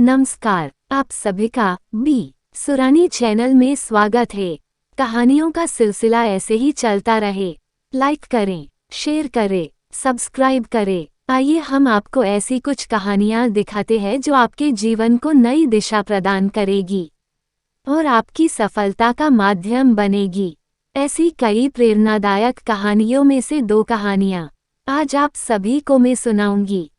नमस्कार, आप सभी का बी सुरानी चैनल में स्वागत है। कहानियों का सिलसिला ऐसे ही चलता रहे। लाइक करें, शेयर करें, सब्सक्राइब करें। आइए हम आपको ऐसी कुछ कहानियाँ दिखाते हैं जो आपके जीवन को नई दिशा प्रदान करेगी और आपकी सफलता का माध्यम बनेगी। ऐसी कई प्रेरणादायक कहानियों में से दो कहानियाँ आज आप सभी को मैं सुनाऊंगी।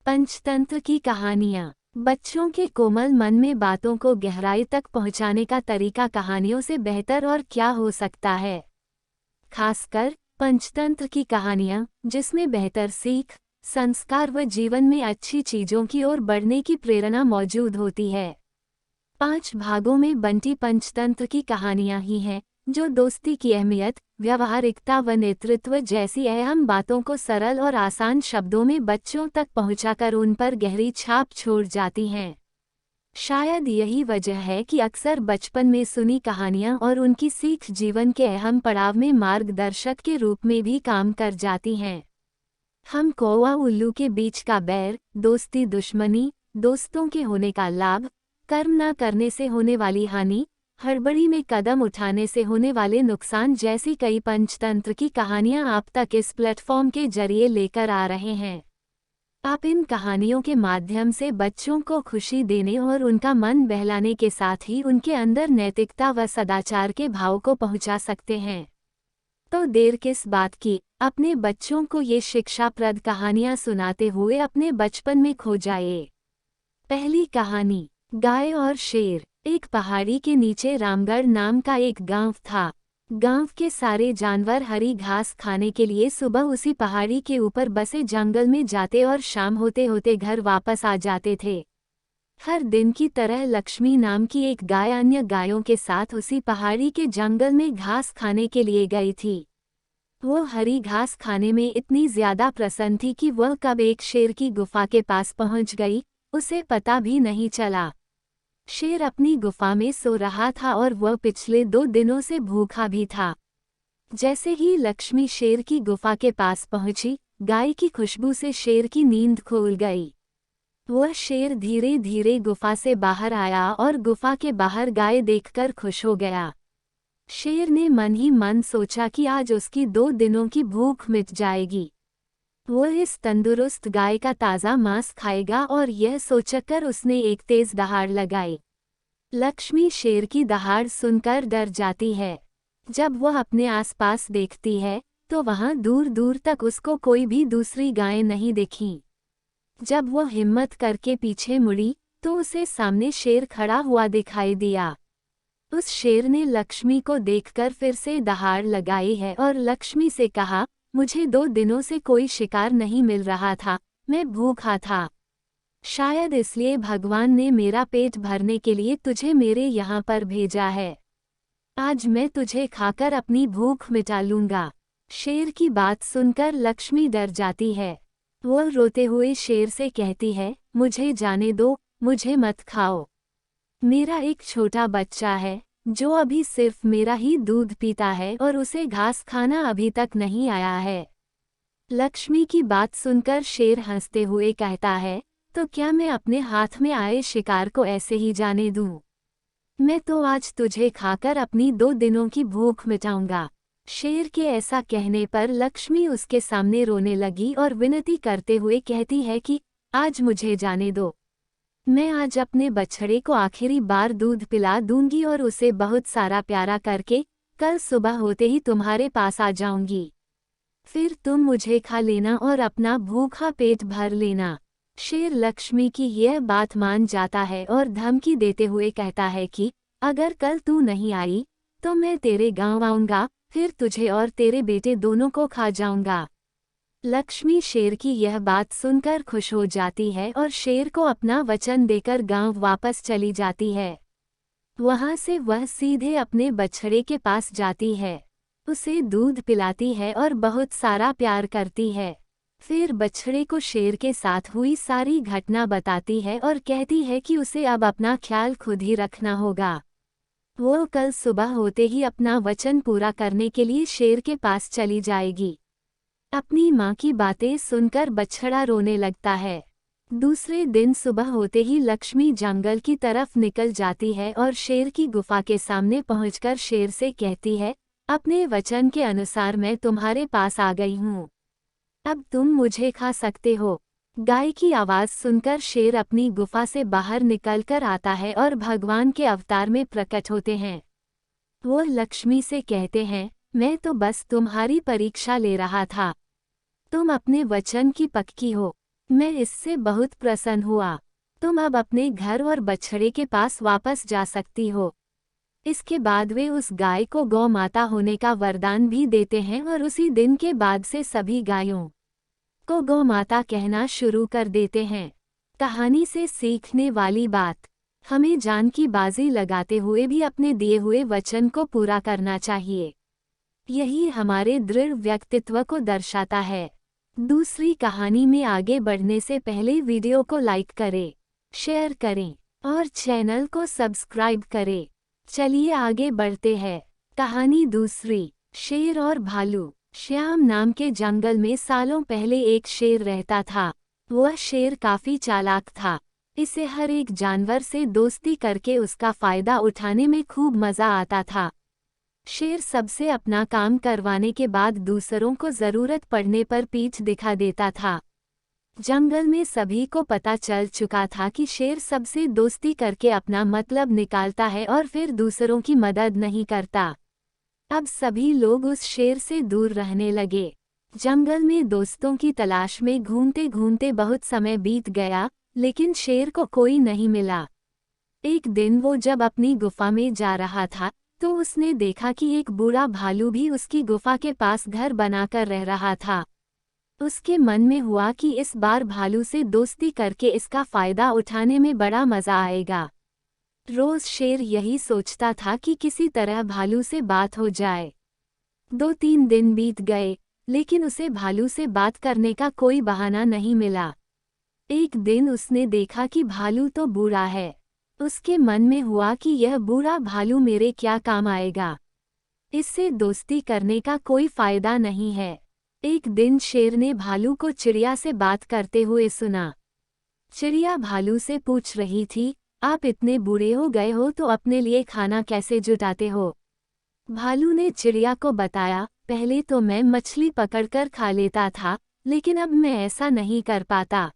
पंचतंत्र की कहानियाँ। बच्चों के कोमल मन में बातों को गहराई तक पहुंचाने का तरीका कहानियों से बेहतर और क्या हो सकता है। खासकर पंचतंत्र की कहानियाँ जिसमें बेहतर सीख, संस्कार व जीवन में अच्छी चीजों की ओर बढ़ने की प्रेरणा मौजूद होती है। 5 भागों में बंटी पंचतंत्र की कहानियाँ ही हैं जो दोस्ती की अहमियत, व्यावहारिकता व नेतृत्व जैसी अहम बातों को सरल और आसान शब्दों में बच्चों तक पहुंचाकर उन पर गहरी छाप छोड़ जाती हैं। शायद यही वजह है कि अक्सर बचपन में सुनी कहानियां और उनकी सीख जीवन के अहम पड़ाव में मार्गदर्शक के रूप में भी काम कर जाती हैं। हम कौवा उल्लू के बीच का बैर, दोस्ती दुश्मनी, दोस्तों के होने का लाभ, कर्म न करने से होने वाली हानि, हड़बड़ी में कदम उठाने से होने वाले नुकसान जैसी कई पंचतंत्र की कहानियां आप तक इस प्लेटफॉर्म के जरिए लेकर आ रहे हैं। आप इन कहानियों के माध्यम से बच्चों को खुशी देने और उनका मन बहलाने के साथ ही उनके अंदर नैतिकता व सदाचार के भाव को पहुंचा सकते हैं। तो देर किस बात की, अपने बच्चों को ये शिक्षाप्रद कहानियां सुनाते हुए अपने बचपन में खो जाइए। पहली कहानी, गाय और शेर। एक पहाड़ी के नीचे रामगढ़ नाम का एक गांव था। गांव के सारे जानवर हरी घास खाने के लिए सुबह उसी पहाड़ी के ऊपर बसे जंगल में जाते और शाम होते होते घर वापस आ जाते थे। हर दिन की तरह लक्ष्मी नाम की एक गाय अन्य गायों के साथ उसी पहाड़ी के जंगल में घास खाने के लिए गई थी। वो हरी घास खाने में इतनी ज्यादा प्रसन्न थी कि वह कब एक शेर की गुफा के पास पहुंच गई, उसे पता भी नहीं चला। शेर अपनी गुफा में सो रहा था और वह पिछले 2 दिनों से भूखा भी था। जैसे ही लक्ष्मी शेर की गुफा के पास पहुंची, गाय की खुशबू से शेर की नींद खुल गई। वह शेर धीरे धीरे गुफा से बाहर आया और गुफा के बाहर गाय देखकर खुश हो गया। शेर ने मन ही मन सोचा कि आज उसकी 2 दिनों की भूख मिट जाएगी। वह इस तंदुरुस्त गाय का ताज़ा मांस खाएगा और यह सोचकर उसने एक तेज दहाड़ लगाई। लक्ष्मी शेर की दहाड़ सुनकर डर जाती है। जब वह अपने आसपास देखती है तो वहां दूर दूर तक उसको कोई भी दूसरी गाय नहीं दिखी। जब वह हिम्मत करके पीछे मुड़ी तो उसे सामने शेर खड़ा हुआ दिखाई दिया। उस शेर ने लक्ष्मी को देखकर फिर से दहाड़ लगाई है और लक्ष्मी से कहा, मुझे 2 दिनों से कोई शिकार नहीं मिल रहा था, मैं भूखा था। शायद इसलिए भगवान ने मेरा पेट भरने के लिए तुझे मेरे यहाँ पर भेजा है। आज मैं तुझे खाकर अपनी भूख मिटा लूंगा। शेर की बात सुनकर लक्ष्मी डर जाती है। वह रोते हुए शेर से कहती है, मुझे जाने दो, मुझे मत खाओ। मेरा एक छोटा बच्चा है जो अभी सिर्फ मेरा ही दूध पीता है और उसे घास खाना अभी तक नहीं आया है। लक्ष्मी की बात सुनकर शेर हंसते हुए कहता है, तो क्या मैं अपने हाथ में आए शिकार को ऐसे ही जाने दूं? मैं तो आज तुझे खाकर अपनी 2 दिनों की भूख मिटाऊंगा। शेर के ऐसा कहने पर लक्ष्मी उसके सामने रोने लगी और विनती करते हुए कहती है कि आज मुझे जाने दो। मैं आज अपने बछड़े को आखिरी बार दूध पिला दूंगी और उसे बहुत सारा प्यारा करके कल सुबह होते ही तुम्हारे पास आ जाऊंगी। फिर तुम मुझे खा लेना और अपना भूखा पेट भर लेना। शेर लक्ष्मी की यह बात मान जाता है और धमकी देते हुए कहता है कि अगर कल तू नहीं आई तो मैं तेरे गांव आऊंगा, फिर तुझे और तेरे बेटे दोनों को खा जाऊंगा। लक्ष्मी शेर की यह बात सुनकर खुश हो जाती है और शेर को अपना वचन देकर गांव वापस चली जाती है। वहां से वह सीधे अपने बछड़े के पास जाती है, उसे दूध पिलाती है और बहुत सारा प्यार करती है। फिर बछड़े को शेर के साथ हुई सारी घटना बताती है और कहती है कि उसे अब अपना ख्याल खुद ही रखना होगा। वो कल सुबह होते ही अपना वचन पूरा करने के लिए शेर के पास चली जाएगी। अपनी माँ की बातें सुनकर बछड़ा रोने लगता है। दूसरे दिन सुबह होते ही लक्ष्मी जंगल की तरफ निकल जाती है और शेर की गुफा के सामने पहुंचकर शेर से कहती है, अपने वचन के अनुसार मैं तुम्हारे पास आ गई हूँ। अब तुम मुझे खा सकते हो। गाय की आवाज सुनकर शेर अपनी गुफा से बाहर निकलकर आता है और भगवान के अवतार में प्रकट होते हैं। वो लक्ष्मी से कहते हैं, मैं तो बस तुम्हारी परीक्षा ले रहा था। तुम अपने वचन की पक्की हो। मैं इससे बहुत प्रसन्न हुआ। तुम अब अपने घर और बछड़े के पास वापस जा सकती हो। इसके बाद वे उस गाय को गौ माता होने का वरदान भी देते हैं और उसी दिन के बाद से सभी गायों को गौ माता कहना शुरू कर देते हैं। कहानी से सीखने वाली बात, हमें जान की बाजी लगाते हुए भी अपने दिए हुए वचन को पूरा करना चाहिए। यही हमारे दृढ़ व्यक्तित्व को दर्शाता है। दूसरी कहानी में आगे बढ़ने से पहले वीडियो को लाइक करें, शेयर करें और चैनल को सब्सक्राइब करें। चलिए आगे बढ़ते हैं। कहानी दूसरी, शेर और भालू। श्याम नाम के जंगल में सालों पहले एक शेर रहता था। वह शेर काफी चालाक था। इसे हर एक जानवर से दोस्ती करके उसका फायदा उठाने में खूब मजा आता था। शेर सबसे अपना काम करवाने के बाद दूसरों को जरूरत पड़ने पर पीठ दिखा देता था। जंगल में सभी को पता चल चुका था कि शेर सबसे दोस्ती करके अपना मतलब निकालता है और फिर दूसरों की मदद नहीं करता। अब सभी लोग उस शेर से दूर रहने लगे। जंगल में दोस्तों की तलाश में घूमते घूमते बहुत समय बीत गया, लेकिन शेर को कोई नहीं मिला। एक दिन वो जब अपनी गुफा में जा रहा था तो उसने देखा कि एक बूढ़ा भालू भी उसकी गुफा के पास घर बनाकर रह रहा था। उसके मन में हुआ कि इस बार भालू से दोस्ती करके इसका फायदा उठाने में बड़ा मजा आएगा। रोज शेर यही सोचता था कि किसी तरह भालू से बात हो जाए। 2-3 दिन बीत गए, लेकिन उसे भालू से बात करने का कोई बहाना नहीं मिला। एक दिन उसने देखा कि भालू तो बूढ़ा है। उसके मन में हुआ कि यह बूढ़ा भालू मेरे क्या काम आएगा। इससे दोस्ती करने का कोई फायदा नहीं है। एक दिन शेर ने भालू को चिड़िया से बात करते हुए सुना। चिड़िया भालू से पूछ रही थी, आप इतने बूढ़े हो गए हो तो अपने लिए खाना कैसे जुटाते हो? भालू ने चिड़िया को बताया, पहले तो मैं मछली पकड़कर खा लेता था, लेकिन अब मैं ऐसा नहीं कर पाता।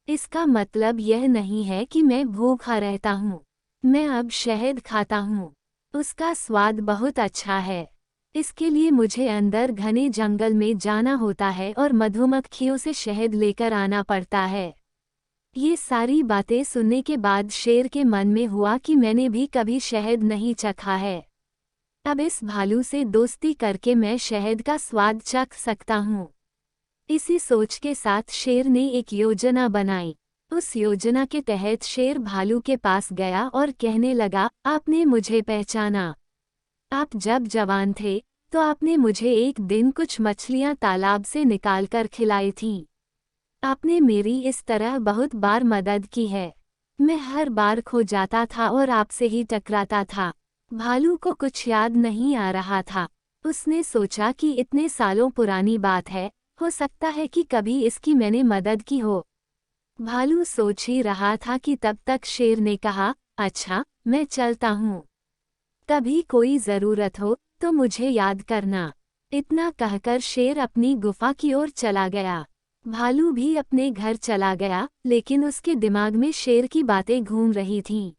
इसका मतलब यह नहीं है कि मैं भूखा रहता हूँ। मैं अब शहद खाता हूँ। उसका स्वाद बहुत अच्छा है। इसके लिए मुझे अंदर घने जंगल में जाना होता है और मधुमक्खियों से शहद लेकर आना पड़ता है। ये सारी बातें सुनने के बाद शेर के मन में हुआ कि मैंने भी कभी शहद नहीं चखा है। अब इस भालू से दोस्ती करके मैं शहद का स्वाद चख सकता हूँ। इसी सोच के साथ शेर ने एक योजना बनाई। उस योजना के तहत शेर भालू के पास गया और कहने लगा, आपने मुझे पहचाना। आप जब जवान थे तो आपने मुझे एक दिन कुछ मछलियां तालाब से निकालकर खिलाई थीं। आपने मेरी इस तरह बहुत बार मदद की है। मैं हर बार खो जाता था और आपसे ही टकराता था। भालू को कुछ याद नहीं आ रहा था। उसने सोचा कि इतने सालों पुरानी बात है, हो सकता है कि कभी इसकी मैंने मदद की हो। भालू सोच ही रहा था कि तब तक शेर ने कहा, अच्छा, मैं चलता हूँ। कभी कोई जरूरत हो तो मुझे याद करना। इतना कहकर शेर अपनी गुफा की ओर चला गया। भालू भी अपने घर चला गया, लेकिन उसके दिमाग में शेर की बातें घूम रही थीं।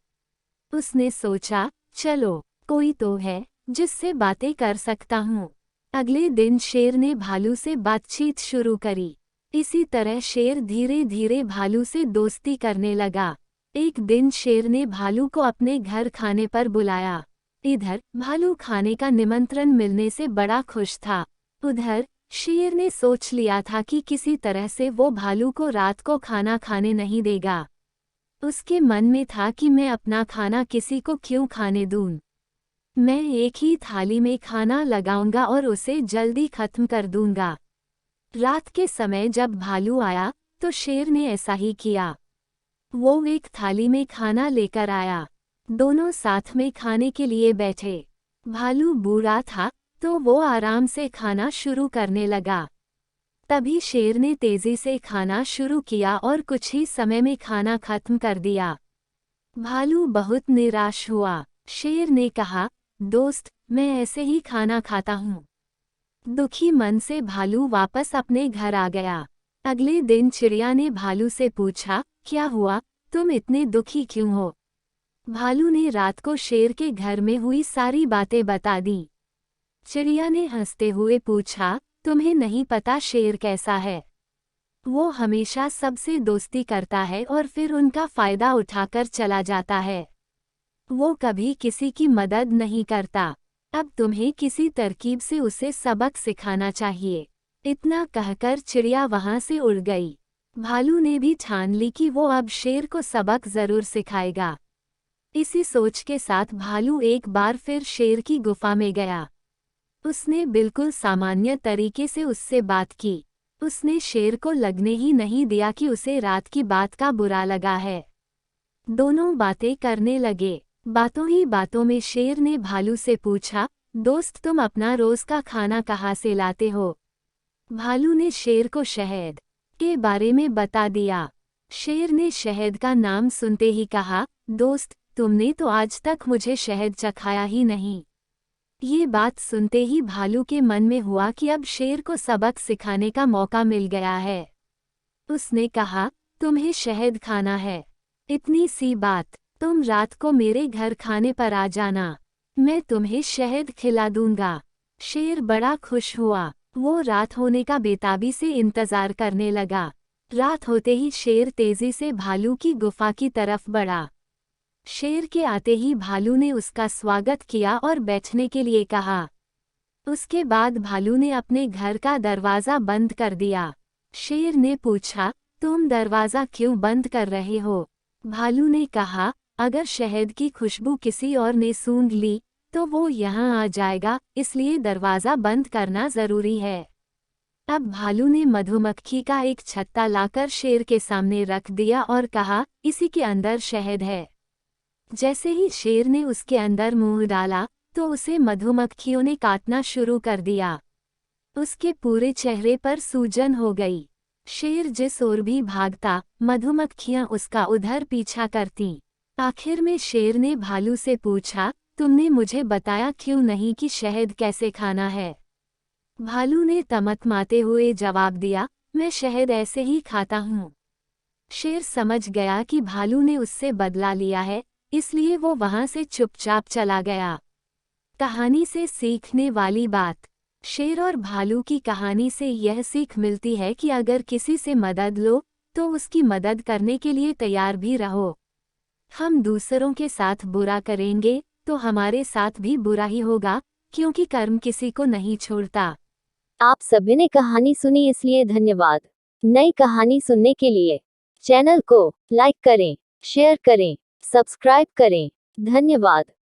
उसने सोचा, चलो, कोई तो है जिससे बातें कर सकता हूँ। अगले दिन शेर ने भालू से बातचीत शुरू करी। इसी तरह शेर धीरे धीरे भालू से दोस्ती करने लगा। एक दिन शेर ने भालू को अपने घर खाने पर बुलाया। इधर भालू खाने का निमंत्रण मिलने से बड़ा खुश था। उधर शेर ने सोच लिया था कि किसी तरह से वो भालू को रात को खाना खाने नहीं देगा। उसके मन में था कि मैं अपना खाना किसी को क्यों खाने दूं। मैं एक ही थाली में खाना लगाऊंगा और उसे जल्दी खत्म कर दूंगा। रात के समय जब भालू आया तो शेर ने ऐसा ही किया। वो एक थाली में खाना लेकर आया। दोनों साथ में खाने के लिए बैठे। भालू बूढ़ा था तो वो आराम से खाना शुरू करने लगा। तभी शेर ने तेजी से खाना शुरू किया और कुछ ही समय में खाना खत्म कर दिया। भालू बहुत निराश हुआ। शेर ने कहा, दोस्त, मैं ऐसे ही खाना खाता हूँ। दुखी मन से भालू वापस अपने घर आ गया। अगले दिन चिड़िया ने भालू से पूछा, क्या हुआ, तुम इतने दुखी क्यों हो? भालू ने रात को शेर के घर में हुई सारी बातें बता दी। चिड़िया ने हंसते हुए पूछा, तुम्हें नहीं पता शेर कैसा है? वो हमेशा सबसे दोस्ती करता है और फिर उनका फायदा उठाकर चला जाता है। वो कभी किसी की मदद नहीं करता। अब तुम्हें किसी तरकीब से उसे सबक सिखाना चाहिए। इतना कहकर चिड़िया वहां से उड़ गई। भालू ने भी ठान ली कि वो अब शेर को सबक जरूर सिखाएगा। इसी सोच के साथ भालू एक बार फिर शेर की गुफा में गया। उसने बिल्कुल सामान्य तरीके से उससे बात की। उसने शेर को लगने ही नहीं दिया कि उसे रात की बात का बुरा लगा है। दोनों बातें करने लगे। बातों ही बातों में शेर ने भालू से पूछा, दोस्त, तुम अपना रोज का खाना कहाँ से लाते हो? भालू ने शेर को शहद के बारे में बता दिया। शेर ने शहद का नाम सुनते ही कहा, दोस्त, तुमने तो आज तक मुझे शहद चखाया ही नहीं। ये बात सुनते ही भालू के मन में हुआ कि अब शेर को सबक सिखाने का मौका मिल गया है। उसने कहा, तुम्हें शहद खाना है? इतनी सी बात, तुम रात को मेरे घर खाने पर आ जाना, मैं तुम्हें शहद खिला दूंगा। शेर बड़ा खुश हुआ। वो रात होने का बेताबी से इंतजार करने लगा। रात होते ही शेर तेजी से भालू की गुफा की तरफ बढ़ा। शेर के आते ही भालू ने उसका स्वागत किया और बैठने के लिए कहा। उसके बाद भालू ने अपने घर का दरवाज़ा बंद कर दिया। शेर ने पूछा, तुम दरवाज़ा क्यों बंद कर रहे हो? भालू ने कहा, अगर शहद की खुशबू किसी और ने सूंघ ली तो वो यहाँ आ जाएगा, इसलिए दरवाज़ा बंद करना ज़रूरी है। अब भालू ने मधुमक्खी का एक छत्ता लाकर शेर के सामने रख दिया और कहा, इसी के अंदर शहद है। जैसे ही शेर ने उसके अंदर मुंह डाला तो उसे मधुमक्खियों ने काटना शुरू कर दिया। उसके पूरे चेहरे पर सूजन हो गई। शेर जिस ओर भी भागता, मधुमक्खियां उसका उधर पीछा करतीं। आखिर में शेर ने भालू से पूछा, तुमने मुझे बताया क्यों नहीं कि शहद कैसे खाना है? भालू ने तमतमाते हुए जवाब दिया, मैं शहद ऐसे ही खाता हूँ। शेर समझ गया कि भालू ने उससे बदला लिया है, इसलिए वो वहां से चुपचाप चला गया। कहानी से सीखने वाली बात। शेर और भालू की कहानी से यह सीख मिलती है कि अगर किसी से मदद लो तो उसकी मदद करने के लिए तैयार भी रहो। हम दूसरों के साथ बुरा करेंगे तो हमारे साथ भी बुरा ही होगा, क्योंकि कर्म किसी को नहीं छोड़ता। आप सभी ने कहानी सुनी, इसलिए धन्यवाद। नई कहानी सुनने के लिए चैनल को लाइक करें, शेयर करें, सब्सक्राइब करें। धन्यवाद।